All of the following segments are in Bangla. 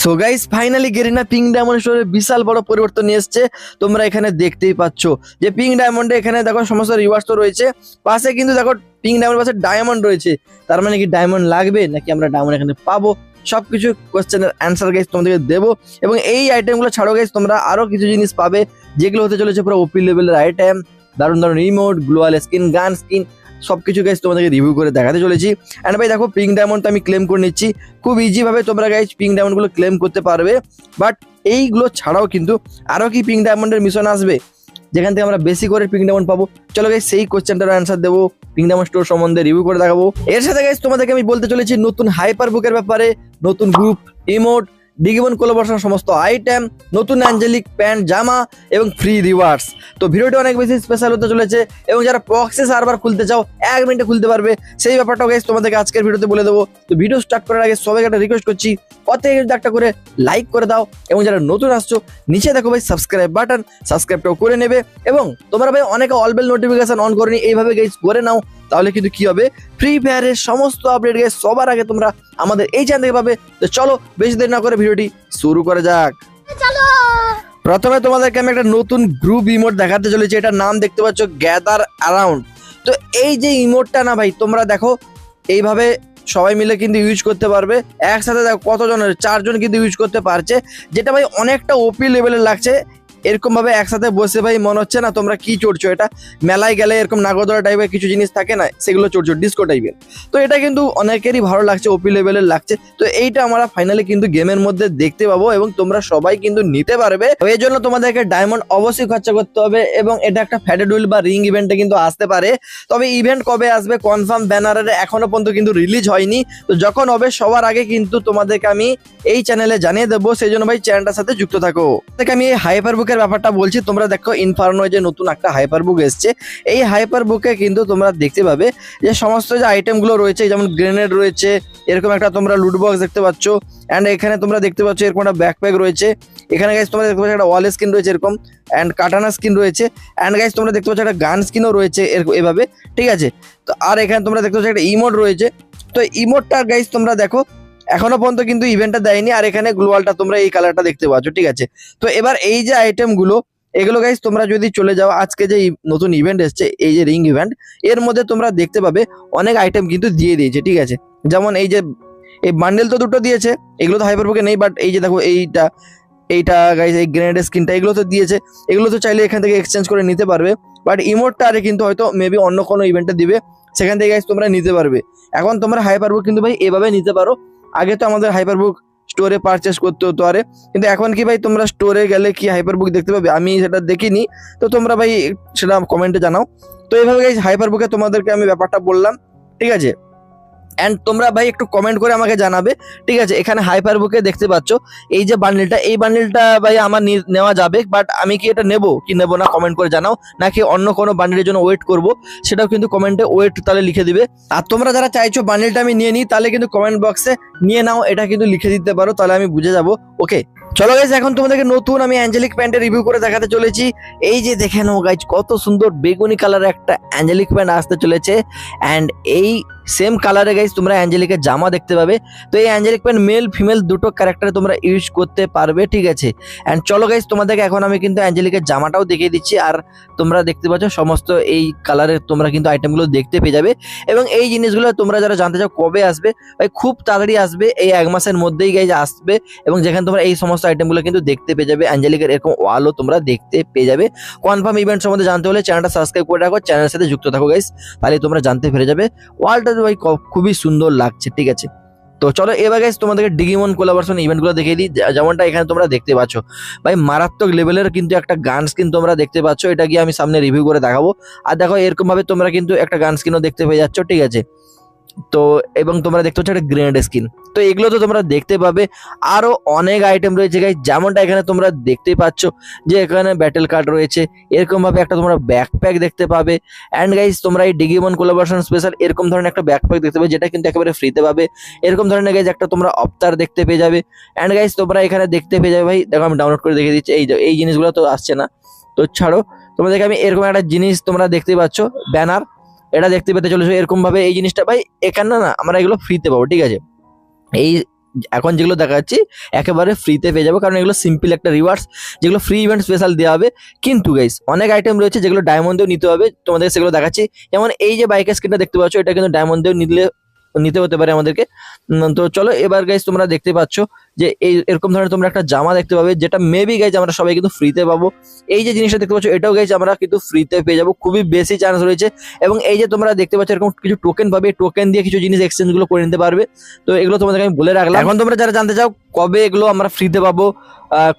So guys finally Garena pink diamond স্টোরে বিশাল বড় পরিবর্তন নিয়ে এসেছে। তোমরা এখানে দেখতেই পাচ্ছ যে পিঙ্ক ডায়মন্ডে এখানে দেখো সমস্ত রিওয়ার্ডস তো রয়েছে, পাশে কিন্তু দেখো পিঙ্ক ডায়মন্ড পাশে ডায়মন্ড রয়েছে। তার মানে কি ডায়মন্ড লাগবে নাকি আমরা ডায়মন্ড এখানে পাবো, সবকিছু কোশ্চেনের অ্যান্সার গাইস তোমাদেরকে দেবো। এবং এই আইটেমগুলো ছাড়াও গাইস তোমরা আরো কিছু জিনিস পাবে যেগুলো হতে চলেছে পুরো ওপি লেভেলের আইটেম, দারুণ দারুণ রিমোট, গ্লোয়াল স্কিন, গান স্কিন, সবকিছু গাইস তোমাদেরকে রিভিউ করে দেখাতে চলেছি। এন্ড ভাই দেখো পিঙ্ক ডায়মন্ড আমি ক্লেম করে নিচ্ছি, খুব ইজি ভাবে তোমরা গাইস পিঙ্ক ডায়মন্ড গুলো ক্লেম করতে পারবে। বাট এইগুলো ছাড়াও কিন্তু আরো কি পিঙ্ক ডায়মন্ডের মিশন আসবে যেখান থেকে আমরা বেশি করে পিঙ্ক ডায়মন্ড পাবো। চলো গাইস সেই কোশ্চেনটার অ্যান্সার দেবো, পিঙ্ক ডায়মন্ড স্টোর সম্বন্ধে রিভিউ করে দেখাবো। এর সাথে গাইস তোমাদেরকে আমি বলতে চলেছি নতুন হাইপার বুকের ব্যাপারে, নতুন গ্রুপ, ইমোট, ডিগিমন কোলাবোরেশন সমস্ত আইটেম, নতুন অ্যাঞ্জেলিক প্যান্ট, জামা এবং ফ্রি রিওয়ার্ডস। তো ভিডিওটি অনেক বেশি স্পেশাল হতে চলেছে এবং যারা প্রক্সি সার্ভার খুলতে চাও 1 মিনিটে খুলতে পারবে সেই ব্যাপারটাও গাইস তোমাদেরকে আজকের ভিডিওতে বলে দেবো। তো ভিডিও স্টার্ট করার আগে সবাইকে একটা রিকোয়েস্ট করছি, প্রত্যেকে কিন্তু একটা করে লাইক করে দাও এবং যারা নতুন আসছো নিচে দেখো ভাই সাবস্ক্রাইব বাটন, সাবস্ক্রাইবটাও করে নেবে। এবং তোমরা ভাই অনেকে অল বেল নোটিফিকেশন অন করেনি, এইভাবে গাইস করে নাও, তাহলে কিন্তু কি হবে ফ্রি ফায়ারের সমস্ত আপডেট গাইস সবার আগে তোমরা আমাদের এই চ্যানেল থেকে পাবে। তো চলো বেশি দেরি না করে ভিডিওটি শুরু করা যাক। প্রথমে তোমাদেরকে আমি একটা নতুন গ্রুপ ইমোট দেখাতে চলেছি, এটার নাম দেখতে পাচ্ছ গ্যাদার অ্যারাউন্ড। তো এই যে ইমোটটা না ভাই তোমরা দেখো এইভাবে সবাই মিলে কিন্তু ইউজ করতে পারবে একসাথে। দেখো কতজনের 4 জন কিন্তু ইউজ করতে পারছে, যেটা ভাই অনেকটা ওপি লেভেলের লাগছে। এরকম ভাবে একসাথে বসে ভাই মনে হচ্ছে না তোমরা কি চড়ছো, এটা মেলায় গেলে এরকম নাগরদোলা টাইপের কিছু জিনিস থাকে না সেগুলো চড়ছো, ডিস্কো টাইপের। তো এটা কিন্তু অনেকেরই ভালো লাগছে, ওপি লেভেলের লাগছে। তো এইটা আমরা ফাইনালি কিন্তু গেমের মধ্যে দেখতে পাবো এবং তোমরা সবাই কিন্তু নিতে পারবে। তো এই জন্য তোমাদেরকে ডায়মন্ড অবশ্যই খরচা করতে হবে এবং এটা একটা ফ্যাটেড হুইল বা রিং ইভেন্টে কিন্তু আসতে পারে। তবে ইভেন্ট কবে আসবে কনফার্ম ব্যানারের এখনো পর্যন্ত কিন্তু রিলিজ হয়নি। তো যখন হবে সবার আগে কিন্তু তোমাদেরকে আমি এই চ্যানেলে জানিয়ে দেবো, সেই জন্য ভাই চ্যানেলটার সাথে যুক্ত থাকো। আমি এই হাইপার বুকের ব্যাপারটা বলছি, তোমরা দেখো ইনফার্নো যে নতুন একটা হাইপার বুক এসছে, এই হাইপার বুকে কিন্তু তোমরা দেখতে পাবে যে সমস্ত যে আইটেমগুলো রয়েছে, যেমন গ্রেনেড রয়েছে, এরকম একটা তোমরা লুট বক্স দেখতে পাচ্ছ। অ্যান্ড এখানে তোমরা দেখতে পাচ্ছ এরকম একটা ব্যাকপ্যাক রয়েছে, এখানে গাইস তোমরা দেখতে পাচ্ছ একটা ওয়াল স্কিন রয়েছে এরকম, অ্যান্ড কাটানা স্কিন রয়েছে, অ্যান্ড গাইস তোমরা দেখতে পাচ্ছ একটা গান স্কিনও রয়েছে এরকম এভাবে, ঠিক আছে। তো আর এখানে তোমরা দেখতে পাচ্ছ একটা ইমোট রয়েছে। তো ইমোটটা গাইস তোমরা দেখো এখনো পর্যন্ত কিন্তু ইভেন্টটা দেয়নি। আর এখানে গ্লোয়ালটা তোমরা এই কালারটা দেখতে পাচ্ছ, ঠিক আছে। তো এবার এই যে আইটেমগুলো এগুলো গাইস তোমরা যদি চলে যাও আজকে যে নতুন ইভেন্ট এসছে এই যে রিং ইভেন্ট, এর মধ্যে তোমরা দেখতে পাবে অনেক আইটেম কিন্তু দিয়ে দিয়েছে, ঠিক আছে। যেমন এই যে এই বান্ডেল তো দুটো দিয়েছে, এগুলো তো হাইপার বুকে নেই, বাট এই যে দেখো এইটা গাইস এই গ্রেনেড স্কিনটা এগুলো তো দিয়েছে, এগুলো তো চাইলে এখান থেকে এক্সচেঞ্জ করে নিতে পারবে। বাট ইমোটটা আরে কিন্তু হয়তো মেবি অন্য কোনো ইভেন্টে দিবে, সেখান থেকে গাইস তোমরা নিতে পারবে। এখন তোমরা হাইপার বুক কিন্তু ভাই এভাবে নিতে পারো। আগে তো আমাদের হাইপার বুক স্টোরে পারচেস করতে হতো আরে, কিন্তু এখন কি ভাই তোমরা স্টোরে গেলে কি হাইপার বুক দেখতে পাবে? আমি সেটা দেখিনি, তো তোমরা ভাই সেটা কমেন্টে জানাও। তো এইভাবে গাইস হাইপার বুকে তোমাদেরকে আমি ব্যাপারটা বললাম, ঠিক আছে। অ্যান্ড তোমরা ভাই একটু কমেন্ট করে আমাকে জানাবে, ঠিক আছে। এখানে হাইপার বুকে দেখতে পাচ্ছ এই যে বান্ডেলটা, এই বান্ডেলটা ভাই আমার নেওয়া যাবে, বাট আমি কি এটা নেবো কি নেবো না কমেন্ট করে জানাও, নাকি অন্য কোনো বান্ডেলের জন্য ওয়েট করব সেটাও কিন্তু কমেন্টে ওয়েট তাহলে লিখে দিবে। আর তোমরা যারা চাইছো বান্ডেলটা আমি নিয়ে নিই তাহলে কিন্তু কমেন্ট বক্সে নিয়ে নাও এটা কিন্তু লিখে দিতে পারো, তাহলে আমি বুঝে যাবো। ওকে চলো গাইস এখন তোমাদেরকে নতুন আমি অ্যাঞ্জেলিক প্যান্টের রিভিউ করে দেখাতে চলেছি। এই যে দেখে নাও গাইস কত সুন্দর বেগুনি কালারের একটা অ্যাঞ্জেলিক প্যান্ট আসতে চলেছে। অ্যান্ড এই সেম কালারে গাইস তোমরা অ্যাঞ্জেলিকের জামা দেখতে পাবে। তো এই অ্যাঞ্জেলিক প্যান্ট মেল ফিমেল দুটো ক্যারেক্টারে তোমরা ইউজ করতে পারবে, ঠিক আছে। অ্যান্ড চলো গাইস তোমাদেরকে এখন আমি কিন্তু অ্যাঞ্জেলিকের জামাটাও দেখিয়ে দিচ্ছি। আর তোমরা দেখতে পাচ্ছ সমস্ত এই কালারের তোমরা কিন্তু আইটেমগুলো দেখতে পেয়ে যাবে। এবং এই জিনিসগুলো তোমরা যারা জানতে চাও কবে আসবে, ভাই খুব তাড়াতাড়ি আসবে, এই 1 মাসের মধ্যেই গাইস আসবে। এবং যেখানে তোমরা এই সমস্ত আইটেমগুলো কিন্তু দেখতে পেয়ে যাবে, অ্যাঞ্জেলিকের এরকম ওয়ালও তোমরা দেখতে পেয়ে যাবে। কনফার্ম ইভেন্ট সম্বন্ধে জানতে হলে চ্যানেলটা সাবস্ক্রাইব করে রাখো, চ্যানেলের সাথে যুক্ত থাকো গাইস, তাহলে তোমরা জানতে পেরে যাবে। ওয়ালটা ভাই খুবই সুন্দর লাগছে, ঠিক আছে। তো চলো এবার গাইস তোমাদেরকে ডিগিমন কোলাবোরেশন ইভেন্টগুলো দেখিয়ে দিই। যেমনটা এখানে তোমরা দেখতে পাচ্ছ ভাই মারাত্মক লেভেলের কিন্তু একটা গান স্কিন তোমরা দেখতে পাচ্ছ, এটা গিয়ে আমি সামনে রিভিউ করে দেখাবো। আর দেখো এরকম ভাবে তোমরা কিন্তু একটা গান স্কিনও দেখতে পেয়ে যাচ্ছ, ঠিক আছে। তো এবং তোমরা দেখতে পাচ্ছ একটা গ্রেনেড স্কিন, তো এগুলো তো তোমরা দেখতে পাবে। আরো অনেক আইটেম রয়েছে গাইস, যেমনটা এখানে তোমরা দেখতেই পাচ্ছ যে এখানে ব্যাটেল কার্ড রয়েছে, এরকম ভাবে একটা তোমরা ব্যাকপ্যাক দেখতে পাবে। অ্যান্ড গাইস তোমরা এই ডিগিমন কোলাবোরেশন স্পেশাল এরকম ধরনের একটা ব্যাকপ্যাক দেখতে পাবে, যেটা কিন্তু একেবারে ফ্রিতে পাবে। এরকম ধরনের গাইস একটা তোমরা অফতার দেখতে পেয়ে যাবে। অ্যান্ড গাইস তোমরা এখানে দেখতে পেয়ে যাবে, ভাই দেখো আমি ডাউনলোড করে দেখিয়ে দিচ্ছি। এই জিনিসগুলো তো আসছে না, তো ছাড়ো, তোমাদেরকে আমি এরকম একটা জিনিস তোমরা দেখতে পাচ্ছ ব্যানার, এটা দেখতে পেতে চলেছো এরকম ভাবে। এই জিনিসটা ভাই এখানে না আমরা এগুলো ফ্রিতে পাবো, ঠিক আছে। এই এখন যেগুলো দেখাচ্ছি একেবারে ফ্রিতে পেয়ে যাবো, কারণ এগুলো সিম্পল একটা রিওয়ার্ডস, যেগুলো ফ্রি ইভেন্ট স্পেশাল দেওয়া হবে। কিন্তু গাইস অনেক আইটেম রয়েছে যেগুলো ডায়মন্ড দিয়েও নিতে হবে, তোমাদের সেগুলো দেখাচ্ছি। যেমন এই যে বাইকের স্ক্রিনটা দেখতে পাচ্ছ, এটা কিন্তু ডায়মন্ড দিয়েও নিতে হতে পারে আমাদেরকে। তো চলো এবার গাইস তোমরা দেখতে পাচ্ছ যে এরকম ধরনের তোমরা একটা জামা দেখতে পাবে, যেটা মেবি গাইজ আমরা সবাই কিন্তু ফ্রিতে পাবো। এই যে জিনিসটা দেখতে পাচ্ছ এটাও গাইজ আমরা কিন্তু ফ্রিতে পেয়ে যাবো, খুবই বেশি চান্স রয়েছে। এবং এই যে তোমরা দেখতে পাচ্ছ এরকম কিছু টোকেন পাবে, টোকেন দিয়ে কিছু জিনিস এক্সচেঞ্জ গুলো করে নিতে পারবে। তো এগুলো তোমাদেরকে আমি বলে রাখলাম। এখন তোমরা যারা জানতে চাও কবে এগুলো আমরা ফ্রিতে পাবো,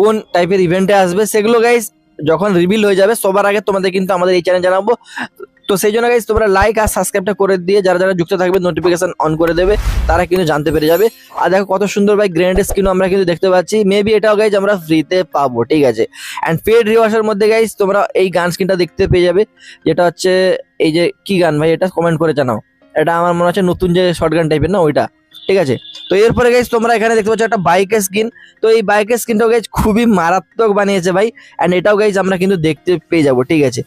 কোন টাইপের ইভেন্টে আসবে, সেগুলো গাইজ যখন রিভিল হয়ে যাবে সবার আগে তোমাদের কিন্তু আমাদের এই চ্যানেল জানাবো। তো সেই জন্য গাইজ তোমরা লাইক আর সাবস্ক্রাইবটা করে দিয়ে যারা যারা যুক্ত থাকবে, নোটিফিকেশন অন করে দেবে, তারা কিন্তু জানতে পেরে যাবে। আর দেখো কত সুন্দর ভাই গ্র্যান্ড স্ক্রিন আমরা কিন্তু দেখতে পাচ্ছি, মেবি এটাও গাইজ আমরা ফ্রিতে পাবো, ঠিক আছে। অ্যান্ড পেড রিওয়ার্ডসের মধ্যে গাইজ তোমরা এই গান স্ক্রিনটা দেখতে পেয়ে যাবে, যেটা হচ্ছে এই যে কি গান ভাই, এটা কমেন্ট করে জানাও। এটা আমার মনে হচ্ছে নতুন যে শর্ট গান টাইপের না ওইটা, ঠিক আছে। তো এরপরে গাইজ তোমরা এখানে দেখতে পাচ্ছ একটা বাইকের স্কিন। তো এই বাইকের স্কিনটাও গাইজ খুবই মারাত্মক বানিয়েছে ভাই, অ্যান্ড এটাও গাইজ আমরা কিন্তু দেখতে পেয়ে যাবো, ঠিক আছে।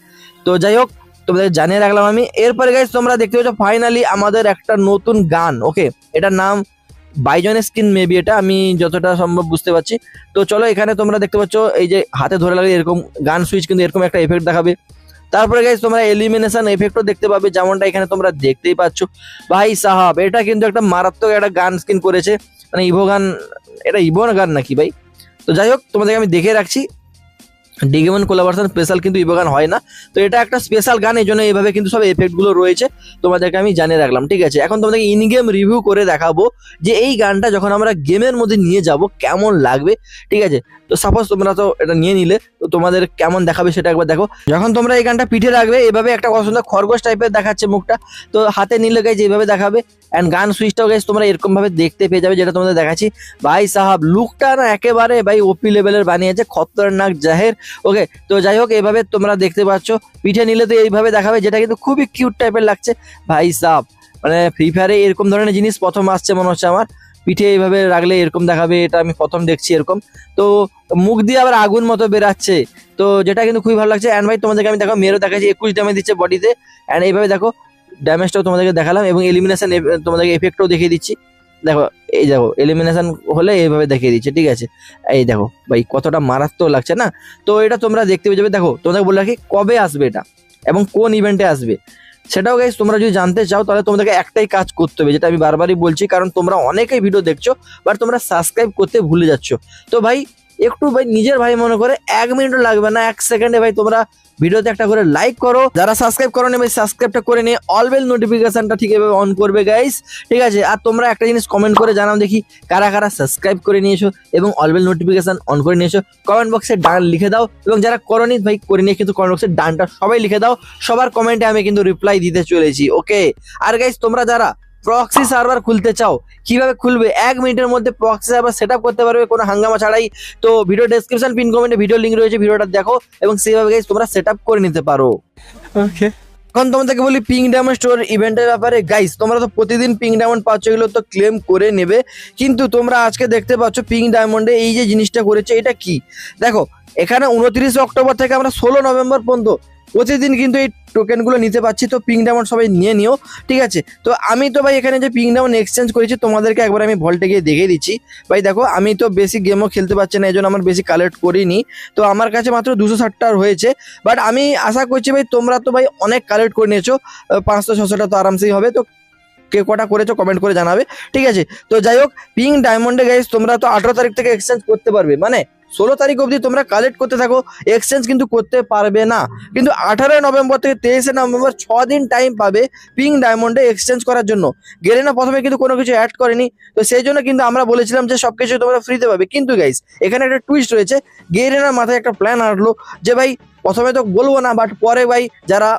তো যাই হোক তোমাদের জানিয়ে রাখলাম আমি। এরপরে গাইজ তোমরা দেখতে পাচ্ছ ফাইনালি আমাদের একটা নতুন গান, ওকে, এটার নাম বাইজন স্কিন মেবি, এটা আমি যতটা সম্ভব বুঝতে পারছি। তো চলো এখানে তোমরা দেখতে পাচ্ছ এই যে হাতে ধরে লাগলে এরকম গান সুইচ কিন্তু এরকম একটা এফেক্ট দেখাবে। তারপরে গাইজ তোমরা এলিমিনেশন এফেক্টও দেখতে পাবে, যেমনটা এখানে তোমরা দেখতেই পাচ্ছ। ভাই সাহাব এটা কিন্তু একটা মারাত্মক একটা গান স্কিন করেছে, মানে ইভো গান, এটা ইভো গান নাকি ভাই। তো যাই হোক তোমাদেরকে আমি দেখে রাখছি, ডিগেমন কোলাবোরেশন স্পেশাল কিন্তু ইভো গান হয় না, তো এটা একটা স্পেশাল গান, এই জন্য এইভাবে কিন্তু সব এফেক্ট গুলো রয়েছে, তোমাদেরকে আমি জানিয়ে রাখলাম, ঠিক আছে। এখন তোমাদেরকে ইন গেম রিভিউ করে দেখাবো যে এই গানটা যখন আমরা গেমের মধ্যে নিয়ে যাব কেমন লাগবে, ঠিক আছে। তো সাপোজ তোমরা তো এটা নিয়ে নিলে, তো তোমাদের কেমন দেখাবে সেটা একবার দেখো। যখন তোমরা এই গানটা পিঠে রাখবে এভাবে একটা পছন্দ খরগোশ টাইপের দেখাচ্ছে মুখটা, তো হাতে নিলে গাইজ এইভাবে দেখাবে। অ্যান্ড গান সুইচটাও গাইজ তোমরা এরকম ভাবে দেখতে পেয়ে যাবে, যেটা তোমাদের দেখাচ্ছি। ভাই সাহাব লুকটা না একেবারে ভাই ওপি লেভেলের বানিয়েছে, খতরনাক জাহের, ওকে। তো যাই হোক এইভাবে তোমরা দেখতে পাচ্ছ, পিঠে নিলে তো এইভাবে দেখাবে, যেটা কিন্তু খুবই কিউট টাইপের লাগছে ভাই সাহাব। মানে ফ্রি ফায়ারে এরকম ধরনের জিনিস প্রথম আসছে মনে হচ্ছে আমার, পিঠে এইভাবে রাখলে এরকম দেখাবে, এটা আমি প্রথম দেখছি এরকম। তো মুখ দিয়ে আবার আগুন মতো বেরাচ্ছে, তো যেটা কিন্তু খুবই ভালো লাগছে। অ্যান্ড ভাই তোমাদেরকে আমি দেখো মেরো দেখাচ্ছি, 21 ড্যামেজ দিচ্ছে বডিতে। অ্যান্ড এইভাবে দেখো ড্যামেজটাও তোমাদেরকে দেখালাম, এবং এলিমিনেশন তোমাদেরকে এফেক্টও দেখিয়ে দিচ্ছি। দেখো এই দেখো এলিমিনেশন হলে এইভাবে দেখিয়ে দিচ্ছে, ঠিক আছে। এই দেখো ভাই কতটা মারাত্মক লাগছে না। তো এটা তোমরা দেখতে পেয়ে যাবে। দেখো তোমাদের বলে রাখি কবে আসবে এটা এবং কোন ইভেন্টে আসবে সেটাও গাইস তোমরা যদি জানতে চাও, তাহলে তোমাদেরকে একটাই কাজ করতে হবে, যেটা আমি বারবারই বলছি, কারণ তোমরা অনেকেই ভিডিও দেখছো বাট তোমরা সাবস্ক্রাইব করতে ভুলে যাচ্ছ। তো ভাই একটু ভাই নিজের ভাই মনে করে 1 মিনিটও লাগবে না, 1 সেকেন্ডে ভাই তোমরা ভিডিওতে একটা করে লাইক করো। যারা সাবস্ক্রাইব করো নি ভাই সাবস্ক্রাইবটা করে নিয়ে অল বেল নোটিফিকেশনটা ঠিক এভাবে অন করবে গাইস, ঠিক আছে। আর তোমরা একটা জিনিস কমেন্ট করে জানাও দেখি কারা কারা সাবস্ক্রাইব করে নিয়েছো এবং অল বেল নোটিফিকেশন অন করে নিয়েছো। কমেন্ট বক্সে ডান লিখে দাও, এবং যারা করোনি ভাই করে নিয়ে কিন্তু কমেন্ট বক্সে ডানটা সবাই লিখে দাও। সবার কমেন্টে আমি কিন্তু রিপ্লাই দিতে চলেছি, ওকে। আর গাইস তোমরা যারা প্রক্সি সার্ভার খুলতে চাও, কিভাবে খুলবে 1 মিনিটের মধ্যে প্রক্সি সার্ভার সেটআপ করতে পারবে কোনো হাঙ্গামা ছাড়াই। তো ভিডিও ডেসক্রিপশন পিন কমেন্টে ভিডিও লিংক রয়েছে, ভিডিওটা দেখো এবং সেইভাবে গাইস তোমরা সেটআপ করে নিতে পারো, ওকে। এখন তোমাদেরকে বলি পিঙ্ক ডায়মন্ড স্টোর ইভেন্টের ব্যাপারে। গাইস তোমরা তো প্রতিদিন পিঙ্ক ডায়মন্ড পাচ্ছ, এগুলো তো ক্লেম করে নেবে, কিন্তু তোমরা আজকে দেখতে পাচ্ছ পিঙ্ক ডায়মন্ডে এই যে জিনিসটা করেছে এটা কি দেখো। এখানে 29 অক্টোবর থেকে আমরা 16 নভেম্বর পর্যন্ত প্রতিদিন কিন্তু এই টোকেনগুলো নিতে পাচ্ছি। তো পিঙ্ক ডায়মন্ড সবাই নিয়ে নিও, ঠিক আছে। তো আমি তো ভাই এখানে যে পিঙ্ক ডায়মন্ড এক্সচেঞ্জ করেছি তোমাদেরকে একবার আমি ভল্টে গিয়ে দেখিয়ে দিচ্ছি। ভাই দেখো আমি তো বেশি গেমও খেলতে পারছি না, এই জন্য আমার বেশি কালেক্ট করিনি, তো আমার কাছে মাত্র 260টা হয়েছে। বাট আমি আশা করছি ভাই তোমরা তো ভাই অনেক কালেক্ট করে নিয়েছো, 500-600টা তো আরামসেই হবে। তো কে কটা করেছো কমেন্ট করে জানাবে, ঠিক আছে। তো যাই হোক পিঙ্ক ডায়মন্ডে গাইস তোমরা তো 18 তারিখ থেকে এক্সচেঞ্জ করতে পারবে, মানে 16 তারিখ অবধি তোমরা কালেক্ট করতে থাকো, এক্সচেঞ্জ কিন্তু করতে পারবে না। কিন্তু 18 নভেম্বর থেকে 23 নভেম্বর 6 দিন টাইম পাবে পিঙ্ক ডায়মন্ডে এক্সচেঞ্জ করার জন্য। গেরিনা প্রথমে কিন্তু কোনো কিছু অ্যাড করেনি, তো সেই জন্য কিন্তু আমরা বলেছিলাম যে সবকিছু তোমরা ফ্রিতে পাবে। কিন্তু গাইস এখানে একটা টুইস্ট রয়েছে, গেরিনার মাথায় একটা প্ল্যান আসলো যে ভাই প্রথমে তো বলবো না, বাট পরে ভাই যারা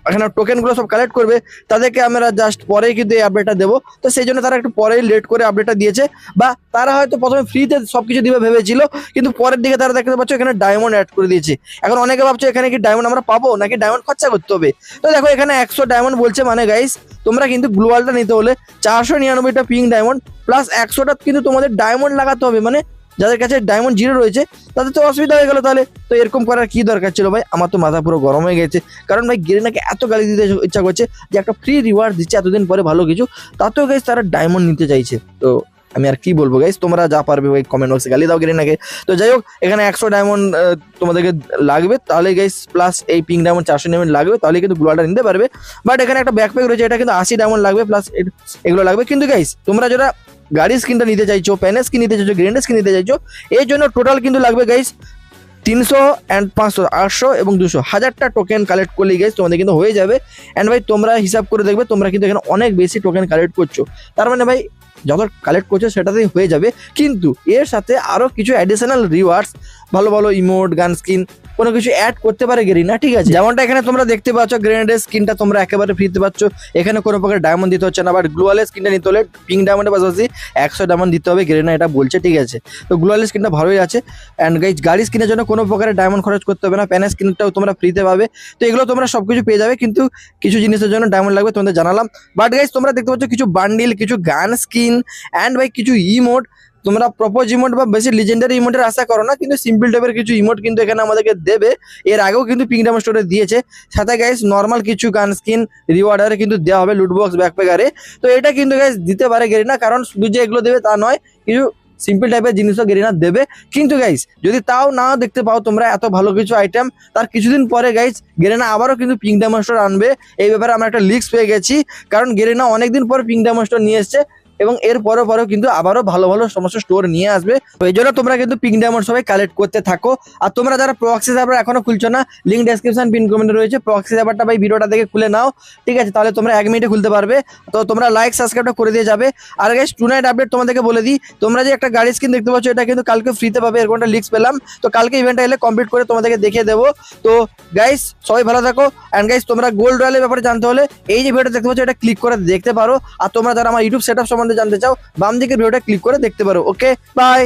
এখানে টোকেনগুলো সব কালেক্ট করবে তাদেরকে আমরা জাস্ট পরেই কিন্তু এই আপডেটটা দেবো। তো সেই জন্য তারা একটু পরেই লেট করে আপডেটটা দিয়েছে, বা তারা হয়তো প্রথমে ফ্রিতে সবকিছু দিবে ভেবেছিল, কিন্তু পরের দিকে তারা দেখতে পাচ্ছ এখানে ডায়মন্ড অ্যাড করে দিয়েছে। এখন অনেকে ভাবছো এখানে কি ডায়মন্ড আমরা পাবো নাকি ডায়মন্ড খরচা করতে হবে। তো দেখো এখানে 100 ডায়মন্ড বলছে, মানে গাইস তোমরা কিন্তু গ্লোয়ালটা নিতে হলে 499টা পিঙ্ক ডায়মন্ড প্লাস 100টা কিন্তু তোমাদের ডায়মন্ড লাগাতে হবে। মানে যাদের কাছে ডায়মন্ড 0 রয়েছে তাদের তো অসুবিধা হয়ে গেল। তাহলে তো এরকম করার কি দরকার ছিল ভাই, আমার তো মাথা পুরো গরম হয়ে গেছে। কারণ ভাই গেরিনাকে এত গালি দিতে ইচ্ছা করছে যে একটা ফ্রি রিওয়ার্ড দিচ্ছে এতদিন পরে ভালো কিছু, তাতেও গাইস তারা ডায়মন্ড নিতে চাইছে। তো আমি আর কি বলবো গাইস, তোমরা যা পারবে ওই কমেন্ট বক্সে গালি দাও গেরিনাকে। তো যাই হোক, এখানে 100 ডায়মন্ড তোমাদেরকে লাগবে, তাহলে গাইস প্লাস এই পিঙ্ক ডায়মন্ড 400 ডায়মন্ড লাগবে, তাহলে কিন্তু গ্লোয়ালটা নিতে পারবে। বাট এখানে একটা ব্যাকপ্যাক রয়েছে, এটা কিন্তু 80 ডায়মন্ড লাগবে, প্লাস এগুলো লাগবে। কিন্তু গাইস তোমরা যারা গাড়ির স্কিনটা নিতে চাইছো, প্যানের স্কিন নিতে চাইছো, গ্রেনেড স্কিন নিতে চাইছো, এর জন্য টোটাল কিন্তু লাগবে গাইস 300 অ্যান্ড 500, 800 এবং 200, 1000টা টোকেন কালেক্ট করলে গাইস তোমাদের কিন্তু হয়ে যাবে। অ্যান্ড ভাই তোমরা হিসাব করে দেখবে, তোমরা কিন্তু এখানে অনেক বেশি টোকেন কালেক্ট করছো, তার মানে ভাই যত কালেক্ট করছো সেটাতেই হয়ে যাবে। কিন্তু এর সাথে আরো কিছু অ্যাডিশনাল রিওয়ার্ডস, ভালো ভালো ইমোট, গান স্কিন, কোনো কিছু অ্যাড করতে পারে গেরিনা, ঠিক আছে? যেমনটা এখানে তোমরা দেখতে পাচ্ছ, গ্রেনেডের স্কিনটা তোমরা একেবারে ফ্রিতে পাচ্ছ, এখানে কোনো প্রকার ডায়মন্ড দিতে হচ্ছে না। বাট গ্লোয়ালের স্কিনটা নিতে হলে পিঙ্ক ডায়মন্ডের পাশাপাশি 100 ডায়মন্ড দিতে হবে, গেরিনা এটা বলছে, ঠিক আছে? তো গ্লোয়ালের স্কিনটা ভালোই আছে। অ্যান্ড গাইজ গাড়ি স্কিনের জন্য কোনো প্রকারের ডায়মন্ড খরচ করতে হবে না, প্যানের স্কিনটাও তোমরা ফ্রিতে পাবে। তো এগুলো তোমরা সব কিছু পেয়ে যাবে, কিন্তু কিছু জিনিসের জন্য ডায়মন্ড লাগবে, তোমাদের জানালাম। বাট গাইজ তোমরা দেখতে পাচ্ছ কিছু বান্ডিল, কিছু গান স্কিন অ্যান্ড ভাই কিছু ইমোট। তোমরা প্রপোজ ইমোট বা বেশি লিজেন্ডারি ইমোটের আশা করো না, কিন্তু সিম্পল টাইপের কিছু ইমোট কিন্তু এখানে আমাদেরকে দেবে। এর আগেও কিন্তু পিঙ্ক ডায়মন্ড স্টোরে দিয়েছে, সাথে গাইস নর্মাল কিছু গান স্কিন রিওয়ার্ডারে কিন্তু দেওয়া হবে লুটবক্স ব্যাকপ্যাকারে। তো এটা কিন্তু গাইস দিতে পারে গেরিনা, কারণ শুধু যে এগুলো দেবে তা নয়, কিছু সিম্পল টাইপের জিনিসও গেরিনা দেবে। কিন্তু গাইস যদি তাও না দেখতে পাও তোমরা এত ভালো কিছু আইটেম, তার কিছুদিন পরে গাইস গেরিনা আবারও কিন্তু পিঙ্ক ডায়মন্ড স্টোর আনবে। এই ব্যাপারে আমরা একটা লিস্ট পেয়ে গেছি, কারণ গেরিনা অনেকদিন পর পিঙ্ক ডায়মন্ড স্টোর নিয়ে এসছে এবং এর পরেও কিন্তু আবারও ভালো ভালো সমস্ত স্টোর নিয়ে আসবে। তো এই জন্য তোমরা কিন্তু পিঙ্ক ডায়মন্ড সবাই কালেক্ট করতে থাকো। আর তোমরা যারা প্রক্সি সার্ভার এখনো খুলছো না, লিঙ্ক ডেসক্রিপশন পিন কমেন্টে রয়েছে, প্রক্সি সার্ভারটা ভাই ভিডিওটা দেখে খুলে নাও, ঠিক আছে? তাহলে তোমরা 1 মিনিটে খুলতে পারবে। তো তোমরা লাইক সাবস্ক্রাইবটা করে দিয়ে যাবে। আর গাইস টু নাইট আপডেট তোমাদেরকে বলে দিই, তোমরা যে একটা গাড়ি স্কিন দেখতে পাচ্ছ, এটা কিন্তু কালকে ফ্রিতে পাবে, এরকম একটা লিস্ট পেলাম। তো কালকে ইভেন্টটা এলে কমপ্লিট করে তোমাদেরকে দেখিয়ে দেবো। তো গাইস সবাই ভালো থাকো। অ্যান্ড গাইস তোমরা গোল্ড রয়্যালের ব্যাপারে জানতে হলে এই যে ভিডিওটা দেখতে পাচ্ছ, এটা ক্লিক করে দেখতে পারো। আর তোমরা যারা আমার ইউটিউব সেটআপ সম্বন্ধে জানতে চাও, বাম দিকের ভিডিওটা ক্লিক করে দেখতে পারো। ওকে, বাই।